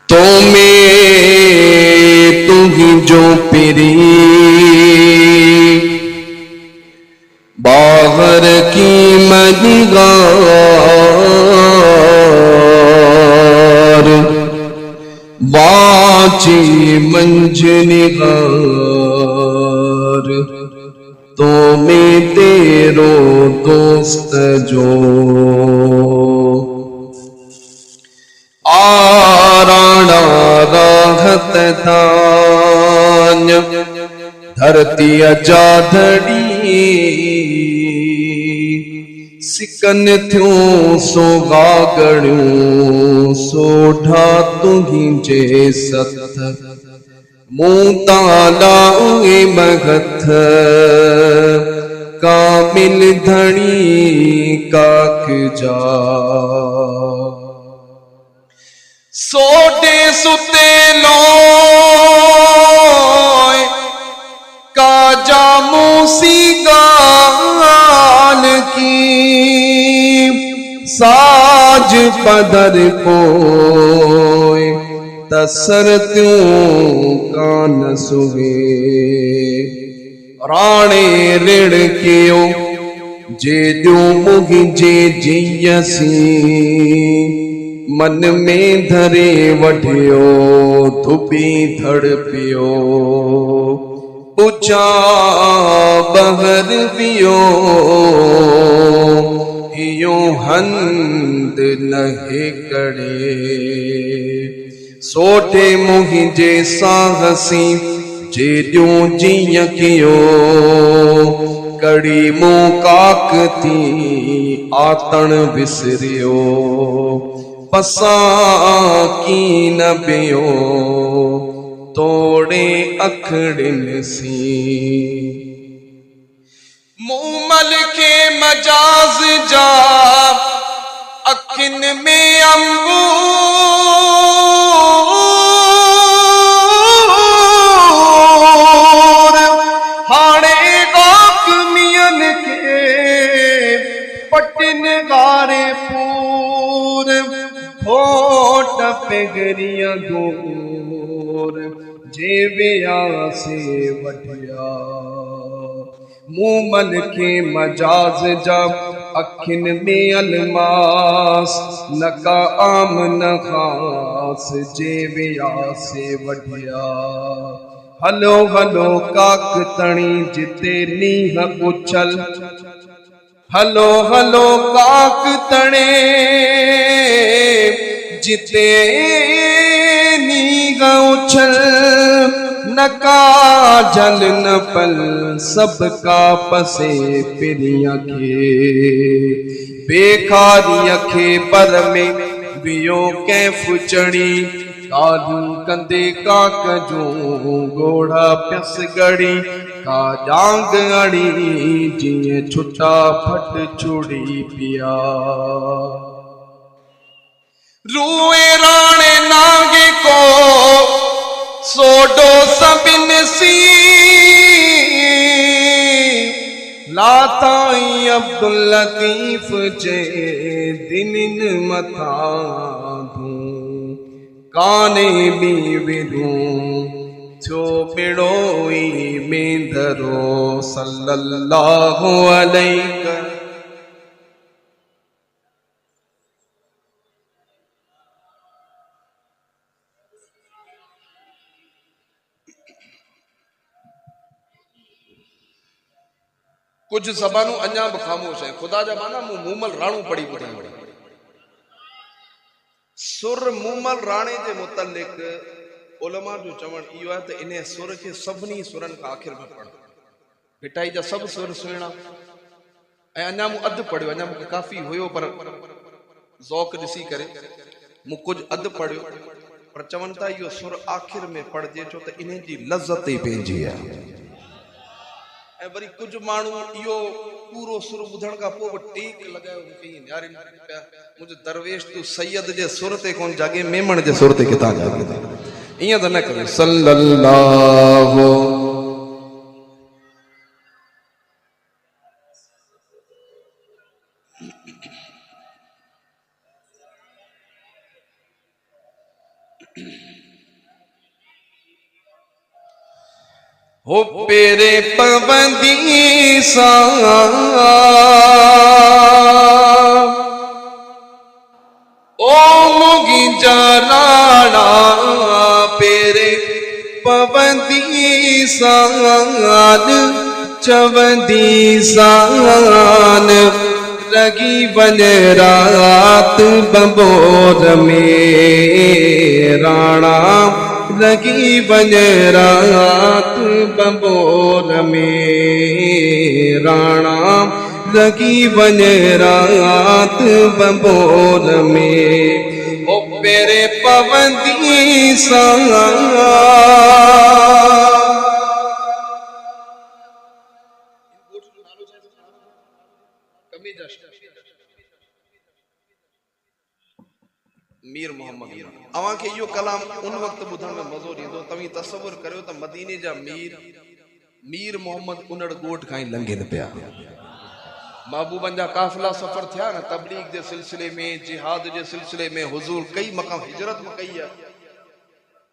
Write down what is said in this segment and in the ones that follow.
तो में तू ही जो पिरी बाहर की मदगार बाची मंझ निगार तो में तेरो दोस्त जो आराणा राहत धान धरती अजाधड़ी सिकन थियूं सो गागड़ियूं सोढा तुही जे सथ मूं ताला मगथ कामिल धणी काक जा सोडे सुते लोय काजा मूसी गाल की साज पदर कोय तसर त्यों कान सुगे राणे ऋण कियो जे जो मुझे जियसी मन में धरे वठियो धुबी धड़ पियो ऊंचा बहर पियो हियो हंद नहे कड़े सोठे मुझे साहसी जेडियो जिय कियो कड़ी मुंह काक थी आतण विसरियो पसा की न पियो तोड़े अखड़िन सी मूमल के मजाज जा अखिन में अंगूर हाणे गाक मियन के पटिन गारे पूर खोट पेगरिया गोर जेविया से वठिया मूमल के मजाज जब अखिन में अलमास नका आम न खास जेविया से वठिया हलो हलो काक तणी जिते नीह उछल हलो हलो काक तणे जिते नीग उछल नका जल न पल सबका पसे पिरिया के बेखारी अखे पर में बियो कैफ चढ़ी कालू कंदे काक जो गोड़ा प्यस गड़ी का जांग अड़ी जिए छुट्टा फट छुड़ी पिया रूए राणे नागे को सोडो सबिन सी लाताई अब्दुल लतीफ जे दिनिन मथा दूं काने भी विदूं थो पिड़ोई मेंदरो सल्लल्लाहु अलैहि कुछ ज़बानू अञा भी ख़ामोश है खुदा जा माना मूं मूमल राणू पढ़ी ॿुधायो सुर मूमल राणे जे मुतलिक उलमा जो चवण इहो आहे त इन सुर खे सभिनी सुरनि खां आख़िर में पढ़ भिटाई जा सभु सुर सुहिणा ऐं अञा मूं अधु पढ़ियो अञा मूंखे काफ़ी हुयो पर ज़ौक़ ॾिसी करे मूं कुझु अधु पढ़ियो पर चवनि था इहो सुर आख़िर में पढ़जे छो त इन जी लज़त ई पंहिंजी आहे ऐं वरी कुझु माण्हू इहो पूरो सुर ॿुधण खां पोइ बि टेक लॻायो मूंखे ईअं न्यारे पिया मुंहिंजो दरवेश तूं सैयद जे सुर ते कोन जागे मेमण जे सुर ते किथां जागे ईअं त न करे सल्लल्लाहु हो पेरे पवंदी सा ओ मुगी जलाड़ा पेरे पवंदी सान चवंदी सान लगी बन रात बंबोर में राणा लगी बन रात बंबोर में राणा लगी बन रात बंबोर में ओ पेरे पवंदी सा मीर मोहम्मद अवां खे इहो कलाम उन वक्त ॿुधण में मज़ो ॾींदो तव्हीं तसवुर करियो त मदीने जा मीर मोहम्मद उनड़ ॻोठ खां ई लंघनि पिया महबूबन जा काफ़िला सफ़र थिया न तबलीग जे सिलसिले में जिहाद जे सिलसिले में हुजूर कई मक़ाम हिजरत में कई है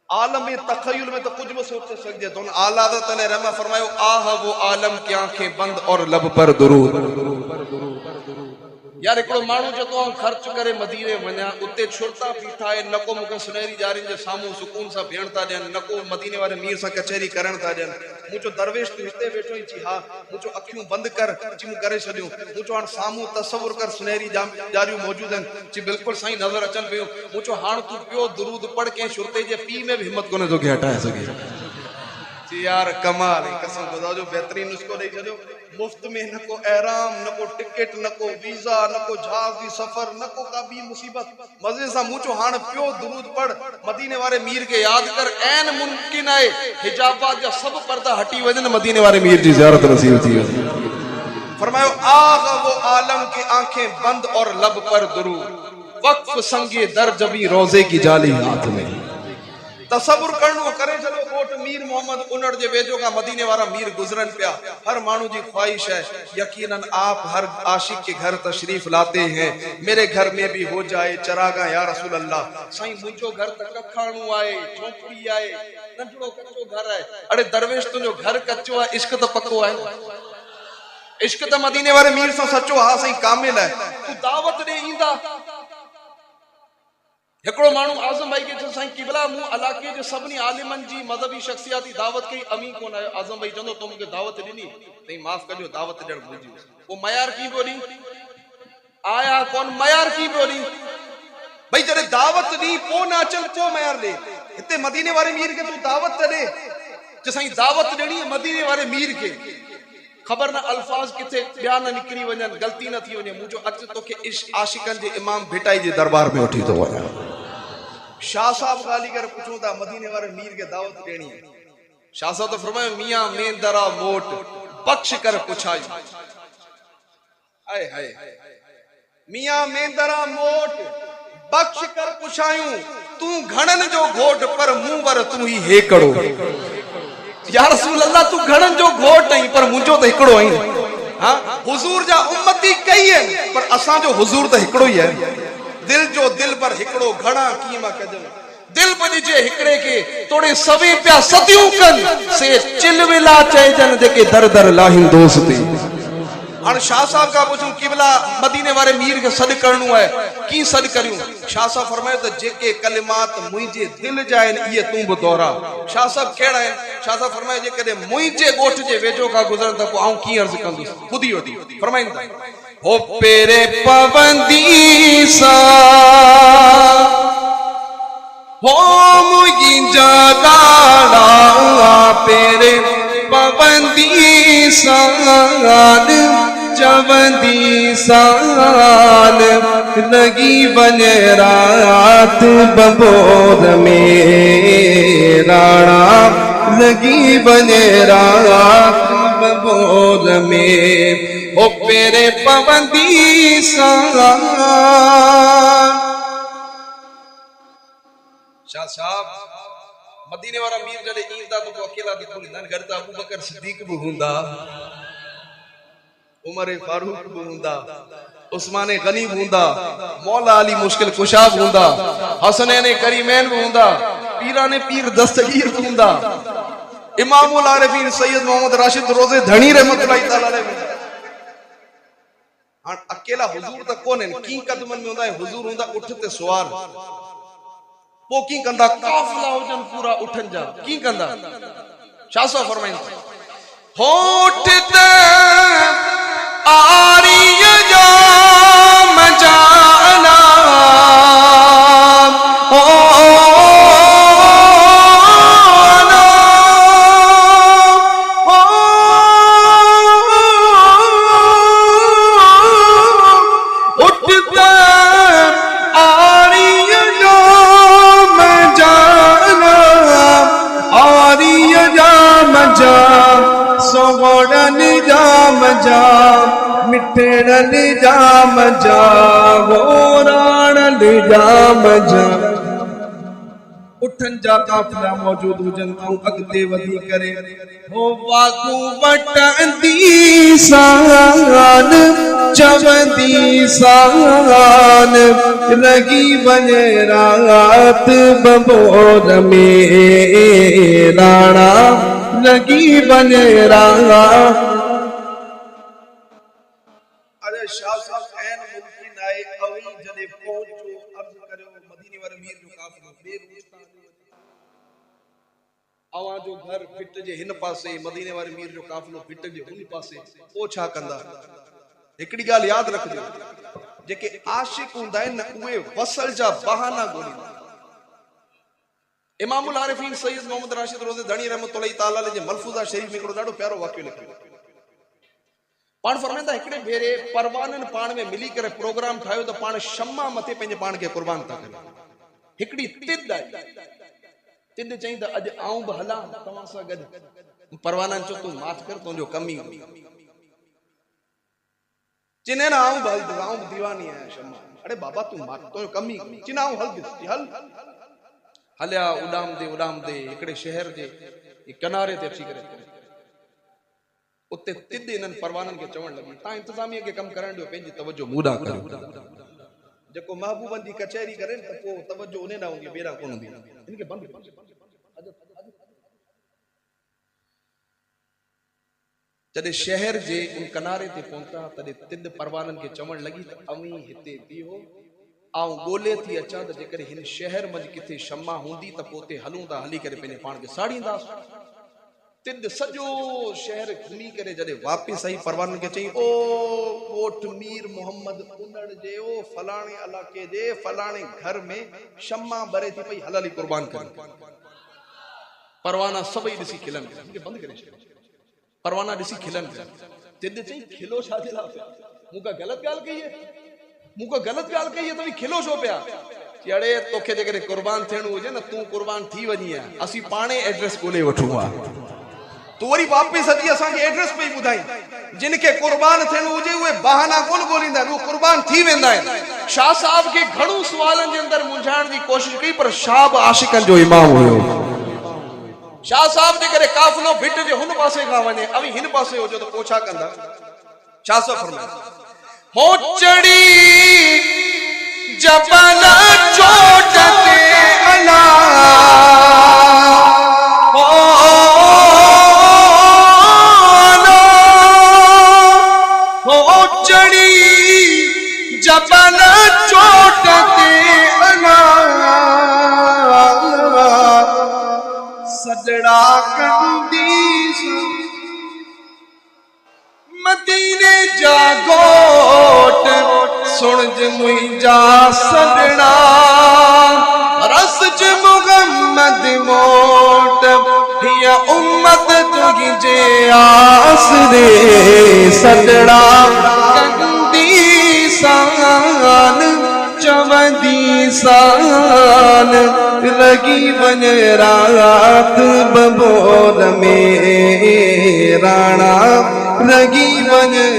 आलम तखयुल में तो कुछ भी सोच सके तो आला तने रमा फरमायो आह वो आलम की आंखें बंद और लब पर दुरूद यार एकड़ो मानू जो खर्च करे मदीने वना उते छुरता बीठा है नको मुके सुनहरी जारिन जे सामू सुकून सा भेण ता देन नको मदीने वाले मीर सा कचहरी करण ता देन मुचो दरवेश तू हिते बैठो ही छी हां मुचो अखियों बंद कर चिम करे छडियो मुचो हां सामू तसव्वुर कर सुनहरी जारियूं मौजूद हैं जी बिल्कुल सही नजर अचन पियो मुचो हां तू पियो दुरूद पढ़ के शुरते जे पी में भी हिम्मत कोने जो के हटाए सके जी यार कमाल है कसम खुदा जो बेहतरीन नुस्खो दे छडियो मुफ्त में नको एहराम नको टिकट नको वीजा नको जहाज की सफर नको का भी मुसीबत मजे सा मुचो हान पियो दुरूद पढ़ मदीने वाले मीर के याद कर ऐन मुमकिन है हिजाबात जा सब पर्दा हटी वजन मदीने वाले मीर की ज़ियारत नसीब थी फरमायो आग वो आलम की आंखें बंद और लब पर दुरूद वक्फ संगे दर जबी रोजे की जाली हाथ में तसव्वुर करनो करे चलो कोट मीर मोहम्मद उनड़ जे वेजो का मदीने वाला मीर गुजरन पिया हर मानू जी ख्वाहिश है यकीनन आप हर आशिक के घर तशरीफ लाते हैं मेरे घर में भी हो जाए चरागा या रसूल अल्लाह साईं मुझो घर तक खाणू आए झोपड़ी आए नंढड़ो कच्चो घर है अरे दरवेश तुझो घर कच्चो है इश्क तो पक्को है इश्क तो मदीने वाले मीर से सच्चो हा साईं कामिल है तू दावत दे इंदा एकड़ो मानू आजम भाई के साईं किबला मु इलाके जे सबनी आलिमन जी मजहबी शख्सियत दावत के अमी कोन आयो आजम भाई जंदो तो मुके दावत दिनी नहीं माफ करियो दावत ॾियण भुलिजी वो मयार की बोली आया कौन मयार की बोली भाई जरे दावत दी पो ना चल पो मयार दे इते मदीने वाले मीर के तू दावत दे जे साईं दावत देनी है मदीने वाले मीर के खबर ना अल्फाज किथे बयान निकरी वजन गलती न थी वने मुजो अच तो के इश्क आशिकन जे इमाम भिटाई जे दरबार में उठी तो वया शाह साहब गाली कर पूछो था मदीने वाले मीर के दावत देनी है शाह साहब तो फरमाए मियां में दरा मोट बख्श कर पुछाई हाय हाय मियां में दरा मोट बख्श कर पुछायूं तू घणन जो घोट पर मुंह वर तू ही हेकड़ो या रसूल अल्लाह तू घणन जो घोट नहीं पर मुझो तो हिकड़ो ही हां हुजूर जा उम्मती कई है पर असा जो हुजूर तो हिकड़ो ही है दिल जो दिल पर हिकड़ो घणा कीमा कजन दिल बनी जे हिकड़े के तोड़े सवे पिया सदियों कन से चिलविला चेजन जेके दर दर लाही दोस्ती और शाह साहब का पूछूं किबला मदीने वाले मीर के सद करनु है की सद करियो शाह साहब फरमाए तो जेके कलिमात मुझे दिल जायन ये तू भी दोहरा शाह साहब केड़ा है शाह साहब फरमाए जे कदे मुझे गोठ जे वेजो का गुजरन त आऊं की अर्ज कंदुस खुदी वठी फरमाइंदा हो पेरे पवंदी सा हो मुगी जगाड़ा पेरे पवंदी सान चवंदी सान लगी बन रात बंबोर में राणा लगी बन रात बंबोर में ओ पेरे पवंदी सान शाह साहब मदीने वाला मीर जड़े ईंदा तो अकेला दिखो न घर ता अबू बकर सिद्दीक भी हुंदा उमर फारूक भी हुंदा उस्माने गनी हूंदा, मौला अली मुश्किल कुशाब हूंदा, हसनैन करीमैन भी हूंदा, पीराने पीर दस्तगीर भी हूंदा, इमामुल आरिफीन सैयद मोहम्मद राशिद रोज़े धनी रहमतुल्लाह तआला अलैहि। हां अकेला हुजूर त कोन की कदमन में हूंदा, हुजूर हूंदा उठ ते सुवार, पो की कंदा काफिला हुजन पूरा उठन जा, की कंदा छा सो फरमाइंदा, होठ ते आरिय जा मजाना मिठड़न जाम जा गोराणन जाम जा। उठन जा काफिला मौजूद हुजन ऐं अॻिते वधी करे हो वाकू वटंदी सान चवंदी सान लगी वञे रात बबोर में राणा लगी वञे रात। शाह साहब ऐन मुमकिन आए अवी जदे पहुंचो अर्ज करियो मदीने वाले मीर जो काफिलो बेरूस्तान आवा जो घर फिट जे हिन पासे, मदीने वाले मीर जो काफिलो फिट जे हुन पासे, ओ छा कंदा। हिकड़ी गाल याद रखजो, जेके आशिक हुंदा आहिनि उहे वसल जा बहाना ॻोल्हींदा। इमामुल आरिफीन सैयद मोहम्मद राशिद रोज़े धनी रहमतुल्लाह तआला अलैहि जे मलफूज़ा शरीफ में हिकिड़ो ॾाढो प्यारो वाक़ियो लिखियो। पाण फरमाइंदा हिकिड़े भेरे परवाननि पाण में मिली करे प्रोग्राम ठाहियो त पाण शम्मा मथे पंहिंजे पाण खे कुर्बान था कयूं। हिकिड़ी तिद आई, तिद चई त अॼु आऊं बि हलां तव्हां सां गॾु। परवाननि चयो तूं माफ़ कर, तुंहिंजो कम ई चिने ना आऊं बि हलंदुसि, आऊं बि दीवानी आहियां शम्मा। अरे बाबा तूं माफ़, तुंहिंजो कम ई चिन आऊं हलंदुसि, हल हलिया उॾामदे हिकिड़े शहर जे किनारे ते अची करे उते तिद इन्हनि परवाननि खे चवण लॻी तव्हां इंतज़ामिया खे कमु करण ॾियो, पंहिंजी तवजो मूं ॾांहुं करियो। जेको महबूबनि जी कचहरी करे त पोइ तवजो उन ॾांहुं हूंदी, ॿेरा कोन हूंदी, हिन खे बंदि जॾहिं शहर जे उन किनारे ते पहुता तॾहिं तिद परवाननि खे चवण लॻी त अवी हिते बीहो, आऊं ॻोल्हे थी अचां त जेकॾहिं हिन शहर मंझि किथे शम्मा हूंदी त पोइ उते हलूं था, हली करे पंहिंजे पाण खे साड़ींदासीं। तिद सॼो शहर घुमी करे जॾहिं वापसि आई, परवाननि खे चई ओ ॻोठ मीर मोहम्मद उनड़ जे ओ फलाणे इलाके जे फलाणे घर में शम्मा बरे थी पई, हल हली कुर्बान कर। परवाना सभई ॾिसी खिलन पिया, बंदि करे छॾियो। परवाना ॾिसी खिलन पिया। तिद चई खिलो छा जे लाइ पिया, मूं का ग़लति ॻाल्हि कई है, मूं का ग़लति ॻाल्हि कई है त खिलो छो पिया। अड़े तोखे जेकॾहिं कुर्बान थियणो हुजे न तूं कुर्बान थी वञी आहे, असीं पाणे एड्रेस ॻोल्हे वठूं आहे, तू वरी वापस अची असांखे एड्रेस पई ॿुधाई। जिन खे कुर्बान थियणो हुजे उहे बहाना कोन ॻोल्हींदा आहिनि, उहे कुर्बान थी वेंदा आहिनि। शाह साहब खे घणो सुवालनि जे अंदरि मुंझाइण जी कोशिशि कई पर शाह बि आशिकनि जो इमाम हुयो। शाह साहब जे करे काफ़िलो भिट जे हुन पासे खां वञे, अवी हिन पासे हुजे त पोइ छा कंदा। शाह साहब फरमाए हो चढ़ी जबल चोट ते अला जबल चोट ते अला सजड़ा कंदीस मदीने जा गोट सुणज मुंहिंजा सजड़ा रस च मुहम्मद मोट हिया उम्मत तुंहिंजे आसरे सजड़ा सान चवंदी सान लगी वञे रात बबोर में राणा लगी वञे।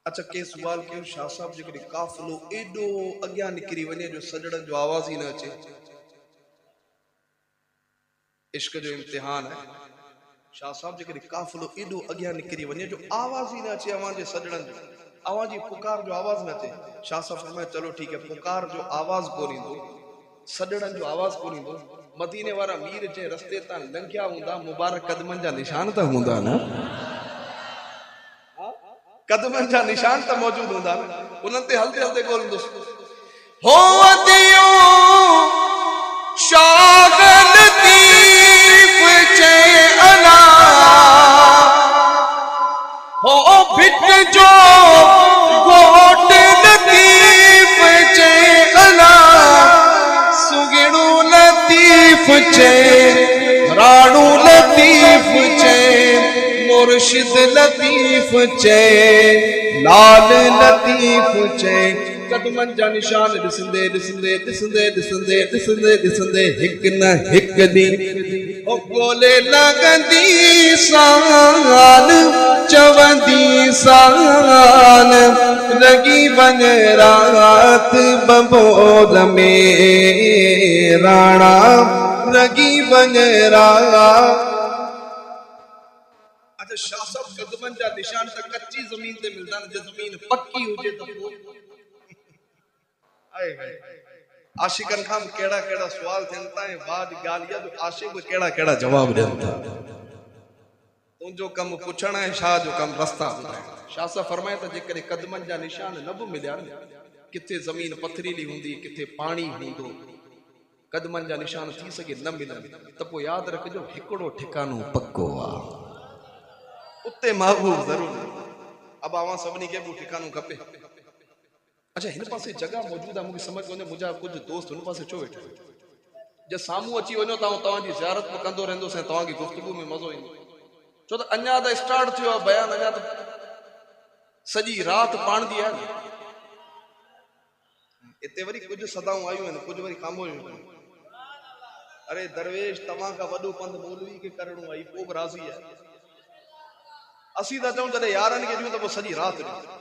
अच्छा के सुवाल कयो शाह साहब जेकॾहिं काफ़िलो एॾो अॻियां निकिरी वञे जो सजड़नि जो आवाज़ ई न अचे, इश्क जो इम्तिहान है। शाह साहब जेकॾहिं काफ़िलो एॾो अॻियां निकिरी वञे जो आवाज़ ई न अचे अवां जे सॼणनि जो, अवां जी पुकार जो आवाज़ न अचे। शाह साहब फरमाए चलो ठीक है, पुकार जो आवाज़ कोन ईंदो, सॼणनि जो आवाज़ कोन ईंदो, मदीने वारा मीर जे रस्ते तां लंघिया हूंदा, मुबारक कदमनि जा निशान त हूंदा न, कदमनि जा निशान त मौजूद हूंदा न, उन्हनि ते हलदे हलदे ॻोल्हंदुसि। हो दियो शागल दीप चे अला, हो भिट जो गोट लतीफ चे अला, सुगिणु लतीफ चे, राणू लतीफ चे, मुर्शिद लतीफ चे, लाल लतीफ चे। कदमनि जा निशान ॾिसंदे ॾिसंदे ॾिसंदे ॾिसंदे ॾिसंदे ॾिसंदे हिकु न हिकु ॾींहुं ॻोल्हे लॻंदी साल, चवंदी साल, लॻी वञे रात बबोर में राणा, लॻी वञे रात। अच्छा शाह साहब कदमनि जा निशान त कच्ची ज़मीन ते मिलंदा न, जे ज़मीन पक्की हुजे त पोइ आशिकनि खां कहिड़ा कहिड़ा सुवाल थियनि था ऐं बाद ॻाल्हि जो आशिक कहिड़ा कहिड़ा जवाब ॾियनि था। तुंहिंजो कमु पुछण ऐं शाह जो कमु रस्ता ॿुधाइण। शाह साहब फरमाए त जेकॾहिं कदमनि जा निशान न बि मिलिया, किथे ज़मीन पथरीली हूंदी, किथे पाणी हूंदो, कदमनि जा निशान थी सघे न मिलनि, त पोइ यादि रखिजो हिकिड़ो ठिकानो पक्को आहे, उते महबूब ज़रूर। अब आवां सभिनी खे बि ठिकानो खपे। अच्छा हिन पासे जगह मौजूद आहे, मूंखे समझ कोन्हे, मुंहिंजा कुझु दोस्त हुन पासे छो वेठा आहिनि। जे साम्हूं अची वञो त तव्हांजी ज़ियारत में कंदो रहंदुसि ऐं तव्हांजी गुफ़्तगू में मज़ो ईंदो, छो त अञा त स्टार्ट थियो आहे बयान, अञा त सॼी राति पाणदी आहे न। हिते वरी कुझु सदाऊं आयूं आहिनि, कुझु वरी खामोश आहिनि। अरे दरवेश तव्हां खां वॾो पंध मौलवी खे करणो आहे, पोइ बि राज़ी आहे। असीं था चऊं जॾहिं यारनि खे ॾियूं त पोइ सॼी राति ॾियूं।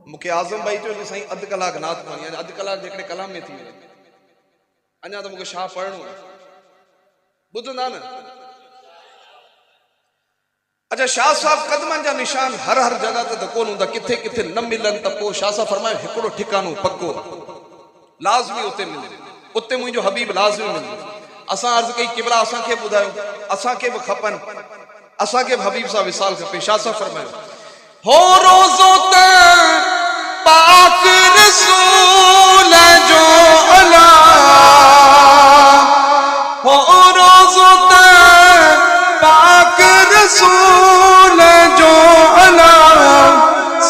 मूंखे आज़म भाई चयो साईं अधु कलाक नात पढ़णी, अधु कलाक हिकिड़े कलाम में थी वञे, अञा त मूंखे छा पढ़णो आहे, ॿुधंदा न। अच्छा शाह साहब कदमनि जा निशान हर हर जगह ते त कोन हूंदा, किथे किथे न मिलनि त पोइ शाह साहब फरमायो हिकिड़ो ठिकानो पक्को लाज़मी उते मिले, उते मुंहिंजो हबीब लाज़मी मिले। असां अर्ज़ कई किबला असांखे ॿुधायो, असांखे बि खपनि, असांखे बि हबीब सां विसाल खपे। शाह साहब फरमायो हो रोज़ो त पाक रसूल जो अला, हो रोज़ो त पाक रसूल जो अला,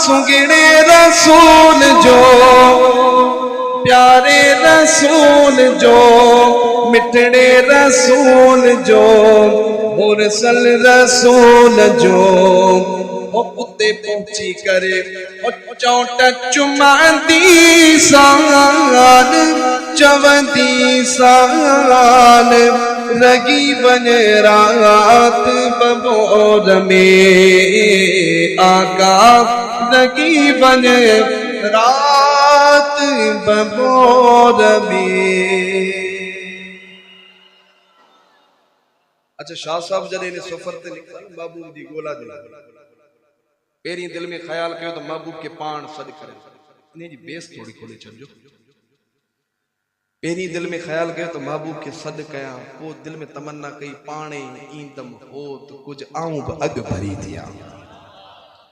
सुगिणे रसूल जो, प्यारे रसूल जो, मिठड़े रसूल जो, मुरसल रसूल जो। उते पहुंची करे चौट चुमांदी साल, चवंदी साल, लॻी वञे रात बबोर में आका, लॻी वञे रात बबोर में। अच्छा शाह साहब जॾहिं इन सफ़र ते निकिता महबूब जी ॻोल्हा जे लाइ, पहिरीं दिलि में ख़्यालु कयो त महबूब खे पाण सॾु करे, इन जी बेस थोरी खोले छॾिजो। पहिरीं दिलि में ख़्यालु कयो त महबूब खे सॾु कयां, पोइ दिलि में तमन्ना कई पाणे ईंदमि हो त कुझु आऊं बि अॻु भरी थिया।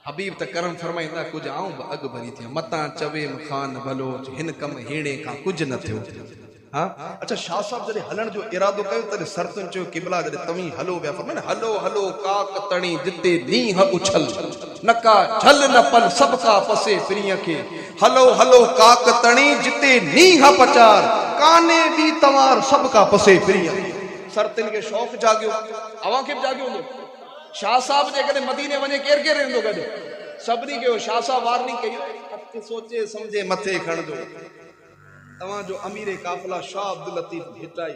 हबीब त करम फरमाईंदा कुझु आऊं बि अॻु भरी थिया, मतां चवे खान भलो हिन कमु हेणे खां कुझु न थियो। हाँ अच्छा शाह साहब जॾहिं हलण जो इरादो कयो तॾहिं सरतुनि चयो किबला जॾहिं तव्हीं हलो विया, फरमायो हलो हलो काक तणी जिते नींह उछल, न का झल न पल सब का पसे प्रिय खे, हलो हलो काक तणी जिते नींह पचार, काने दी तवार सब का पसे प्रिय। सरतुनि खे शौक़ जागियो, अवां खे बि जागियो हूंदो। शाह साहब जे कॾहिं मदीने वञे केरु केरु रहंदो गॾु, सभिनी खे शाह साहब वार्निंग कई, सोचे समझे मथे खणजो। तव्हां जो अमीर काफ़िला शाह अब्दुल लतीफ भिटाई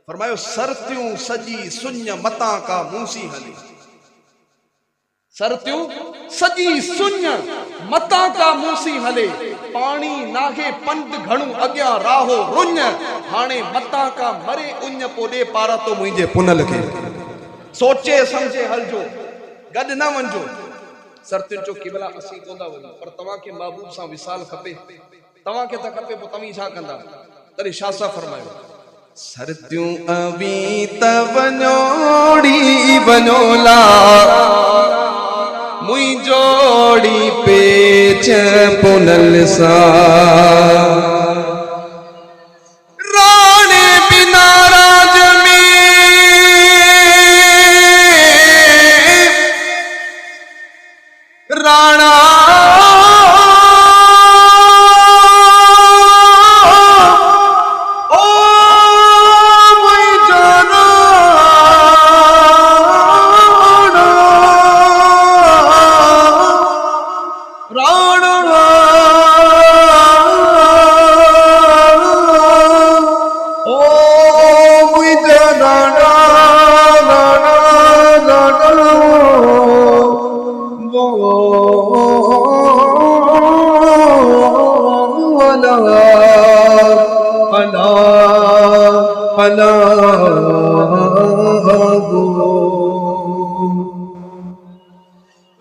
फरमायो सरतियूं सजी सुञ मतां का मूसी हली, सरतियूं सजी सुञ मतां का मूसी हले, पानी नागे पंध घणो अग्या राहो रुञ हाणे मता का मरे उञ पोडे पारा तो मुझे पुनल के सोचे समझे हलजो गड न वंजो सरतिन चो किबला असी कोंदा वञो पर तवा के महबूब सा विसाल खपे तवा के त खपे पो तमी छा कंदा तरी शासा फरमायो सरतियूं अवी त वञोड़ी वञोला मुई जोड़ी पेच पुनल सा राणे बिना राज में राणा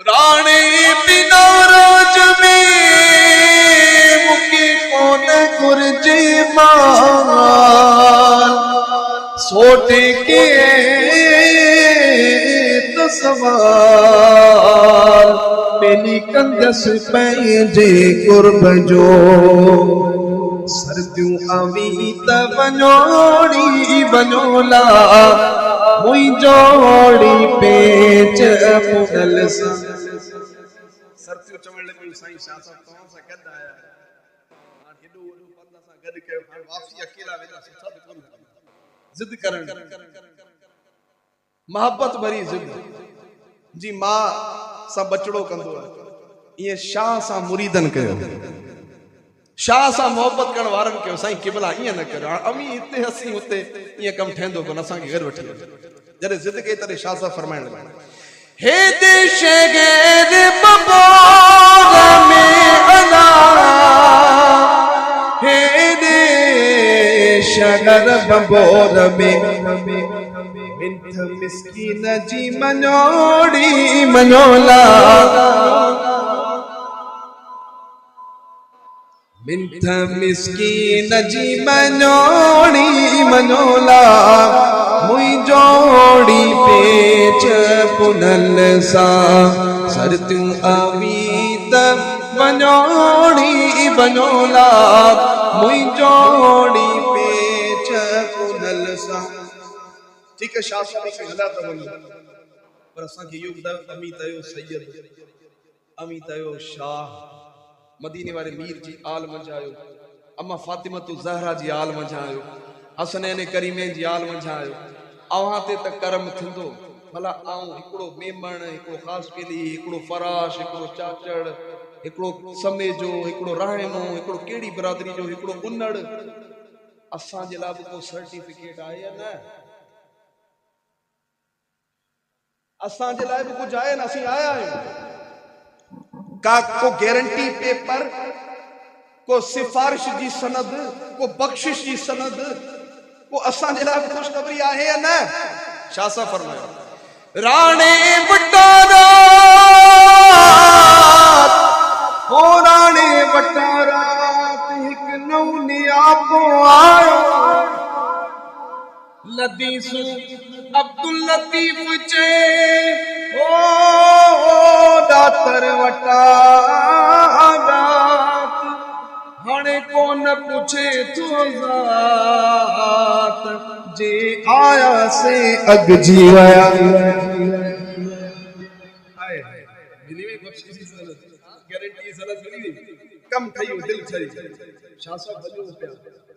राणे बिना राज में मुके कौन गुरजे मान सोटे के तो सवाल पेली कंदस पंहिंजे कुर्ब जो सरतियूं अवी त वञोड़ी वञोला मुई जोड़ी पेच पुनल सा सरतियूं चवण लॻियूं साईं शाह साहब तव्हां सां गॾु आया हाणे हेॾो वॾो पंध सां गॾु कयो हाणे वापसी अकेला वेंदा सुठा बि कोन ज़िद करण मोहब्बत भरी ज़िद जी मां सां बचड़ो कंदो इहे शाह सां मुरीदन कयो शाह सां मोहब्बत करण वारन कयो साईं किबला इएं न कयो अमी हिते हसी हुते इएं कम ठहंदो कोन असांखे घर वठी जॾहिं ज़िद कई तॾहिं शाह सां फरमाइण लॻा हे देश गैर बबोर में अला हे देश गैर बबोर में मिंथ मिस्कीन जी मनोड़ी मनोला मिंथ मिस्कीन जी मनोड़ी मनोला मुई जोड़ी पेच पुनल सा सरतियूं अवी त वञोड़ी वञोला मुई जोड़ी पेच पुनल सा ठीक है शाह साहब खे हला त वञो पर असांखे इहो ॿुधायो अमीत आयो सैयद अमीत आयो शाह मदीने वाले मीर जी आल मंझि आयो अम्मा फातिमतु ज़हरा जी आल मंझि आयो हसनैन करीमैन जी आल मंझि आयो अव्हां ते त करम थींदो भला आऊं हिकिड़ो मेमण हिकिड़ो ख़ासि केली हिकिड़ो फराश हिकिड़ो चाचड़ हिकिड़ो समेजो हिकिड़ो रहमो हिकिड़ो कहिड़ी बिरादरी जो हिकिड़ो उन्नड़ असांजे लाइ बि को सर्टिफिकेट आहे या न असांजे लाइ बि कुझु आहे न असीं आया आहियूं का को गारंटी पेपर को सिफारिश जी सनद को बख्शिश जी सनद को असांजे लाइ खुशखबरी आहे या न शाह साहब फरमायो राणे बटारा हो राणे बटारा हिकु नौ नियापो आयो लदीसू अब्दुल लतीफ चे ओ दातर वटा हाणे कोन पूछे तो ज़ात जे आया से अग जी वया आए मिली वे बख्शिश सनद गारंटी सनद मिली वे कम ठयो दिल ठरी शाह साहब भलो पिया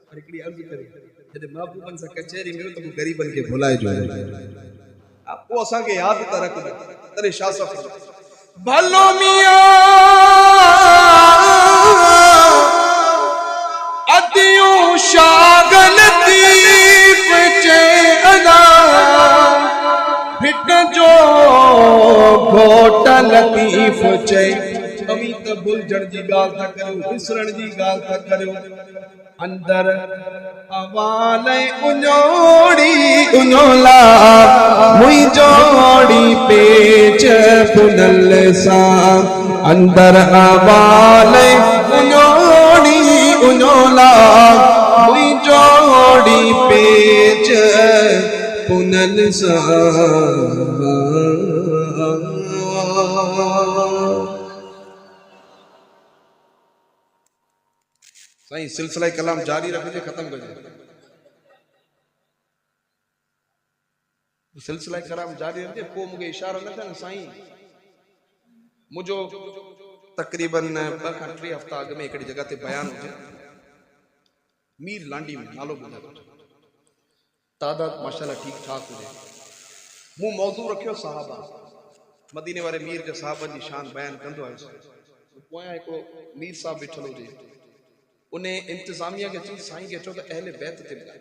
पर एकड़ी अर्ज करी जदे महबूबन सा कचहरी में तो गरीबन के भुलाए जो आपको असा के याद त रख तरे शाह साहब भलो मियां अदियों शागल दीप चे अदा भिट जो घोट लतीफ चे अमी त भुलजण जी ॻाल्हि था करियो, विसरण जी ॻाल्हि था करियो। अंदर हवाले उञोड़ी उञोला मुई जोड़ी पेच पुनल सा। अंदर हवाले उञोड़ी उञोला मुई जोड़ी पेच पुनल सा। साईं सिलसिला कलाम जारी रखिजे, खत्म करिजे। सिलसिला कलाम जारी रखिजे, पोइ मूंखे इशारो न थिए न साईं। मुझो तकरीबन 2 खां 3 हफ़्ता अॻु में हिकिड़ी जगह ते बयान हुजे, मीर लांडी में, नालो ॿुधायो, तादाद माशाल्लाह ठीक ठाक हुजे। मूं मौज़ू रखियो सहाबा, मदीने वारे मीर जे सहाबनि जी शान बयान कंदो आयुसि। पोयां हिकिड़ो मीर साहब बीठल हुजे, उन इंतजामिया के चई साईं के चो त अहले बैत ते ॻाल्हाए।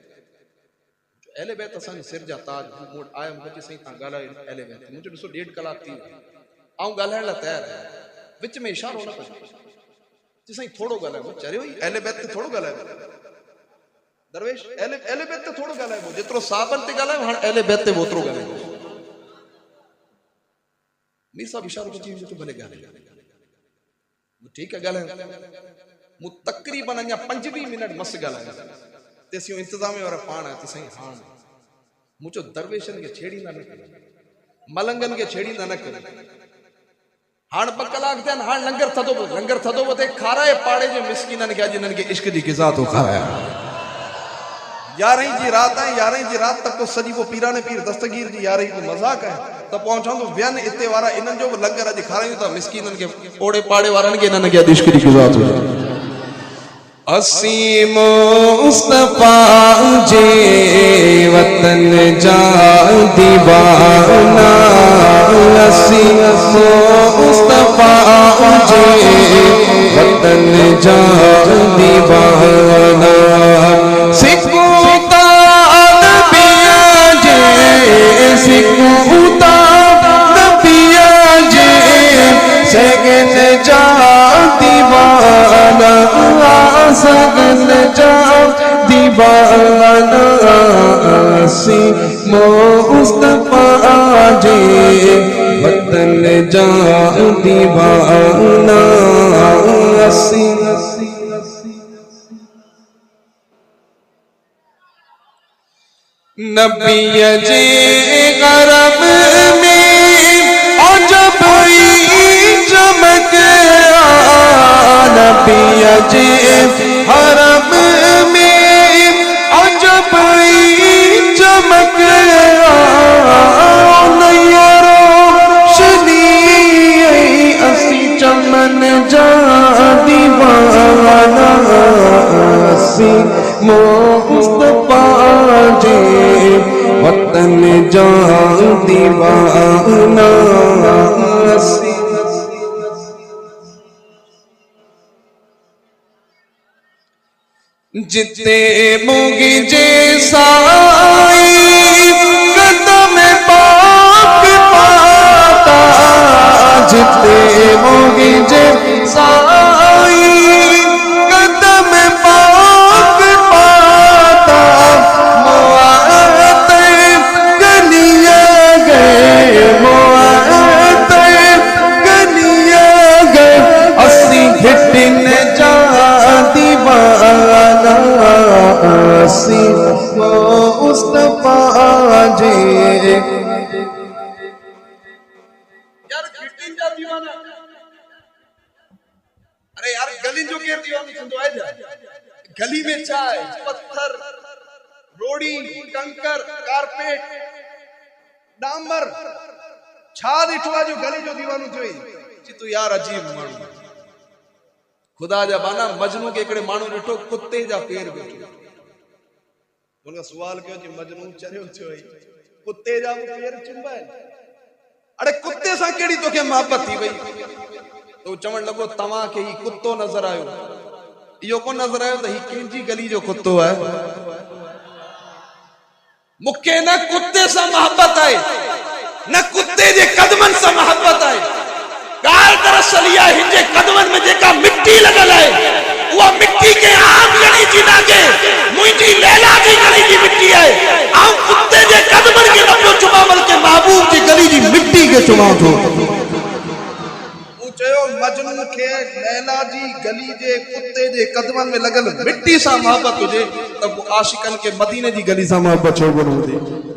अहले बैत असांजे सिर जा ताज। मूं वटि आयो, मूंखे साईं तव्हां ॻाल्हायो अहले बैत। मुंहिंजो ॾिसो 1.5 कलाक थी वियो, ऐं ॻाल्हाइण लाइ तयारु आहियां, विच में इशारो न कजो साईं थोरो ॻाल्हायो। चरियो ई अहले बैत ते थोरो ॻाल्हायो दरवेश, अहले बैत ते थोरो ॻाल्हाइबो, जेतिरो साहबनि ते ॻाल्हायो हाणे अहले बैत ते ओतिरो ॻाल्हाइबो। मीर साहब इशारो कयो, मुंहिंजो भले ॻाल्हायो। ठीकु आहे ॻाल्हायो। मूं तकरीबन अञा 25 मिनट मस ॻाल्हायो। तेसियो इंतज़ामिया वारा पाण आया साईं हाण मुझो दरवेशनि खे छेड़ींदा न कयो, मलंगनि खे छेड़ींदा न कयो। हाण 2 कलाक थिया, हाण लंगर थधो पियो थिए, खाराए पाड़े जे मिसकीननि खे अॼु इन्हनि खे इश्क जी ग़िज़ा थो खाराया। 11 जी रात आहे, 11 जी रात तक तो सॼी वो पीराने पीर दस्तगीर जी 11 को मज़ाक है। तो पहुंचो वियन इते वारा इन्हनि जो लंगर अॼु खारायूं था मिसकीननि खे, ओड़े पाड़े वारनि खे इन्हनि खे अॼु इश्क जी ग़िज़ा थो। असी मुस्तफा जे वतन जा दीवाना, असी मुस्तफा जे वतन जा दीवाना। सिकुता नबिया जे, सिकुता नबिया जे सगन जा दीवाना, सगन जा दीवाना। असी मुस्तफा जे वतन जा दीवाना। असी नबी जे गरब में अजब चमक, नबी जे हरम में अजब चमक। रोशनी असी चमन जा दीवाना। असी मुस्तफा जे वतन जा दीवाना। जिते मुगी जे साई कदम पाक पाता, जिते मुगी जे साई कदम पाक पाता। मुआत गलिया गए, मुआत गलिया गए, असी घिटिन जा दीवाना। असी मुस्तफा जे यार घिटिन जा दीवाना। अरे यार गली जो केर दीवानी थींदो आहे छा? गली में छा आहे? पत्थर, रोड़ी, कंकर, कारपेट, डांबर, छा ॾिठो आहे जो गली जो दीवानो थियो? जी तू यार अजीब माण्हू। खुदा जा बाना मजनू के हिकिड़े माण्हू ॾिठो कुत्ते जा पेर वेठो। उनका सुवाल कयो जी मजनू चरियो थियो कुत्ते जा पेर चुंबा आहिनि? अरे कुत्ते सां कहिड़ी तोखे मोहब्बत थी वई? तो चवण लॻो तव्हांखे ही कुत्तो नज़र आयो, इहो कोन नज़र आयो त ही कंहिंजी गली जो कुत्तो आहे? मूंखे न कुत्ते सां मोहब्बत आहे, न कुत्ते जे कदमनि सां मोहब्बत आहे। ॻाल्हि दरअसल इहा हिंजे कदमनि में जेका मिट्टी लॻल आहे उहा मिट्टी के आम गली जी लागे मुंहिंजी लैला जी गली जी मिट्टी आहे ऐं कुत्ते जे कदमनि खे न पियो चुमां बल्कि महबूब जी गली जी मिट्टी खे चुमां थो। चयो मजनू खे लैला जी गली जे कुत्ते जे कदमनि में लॻल मिट्टी सां मोहबत हुजे त आशिकनि खे मदीने जी गली सां मोहबत छो कोन हुजे।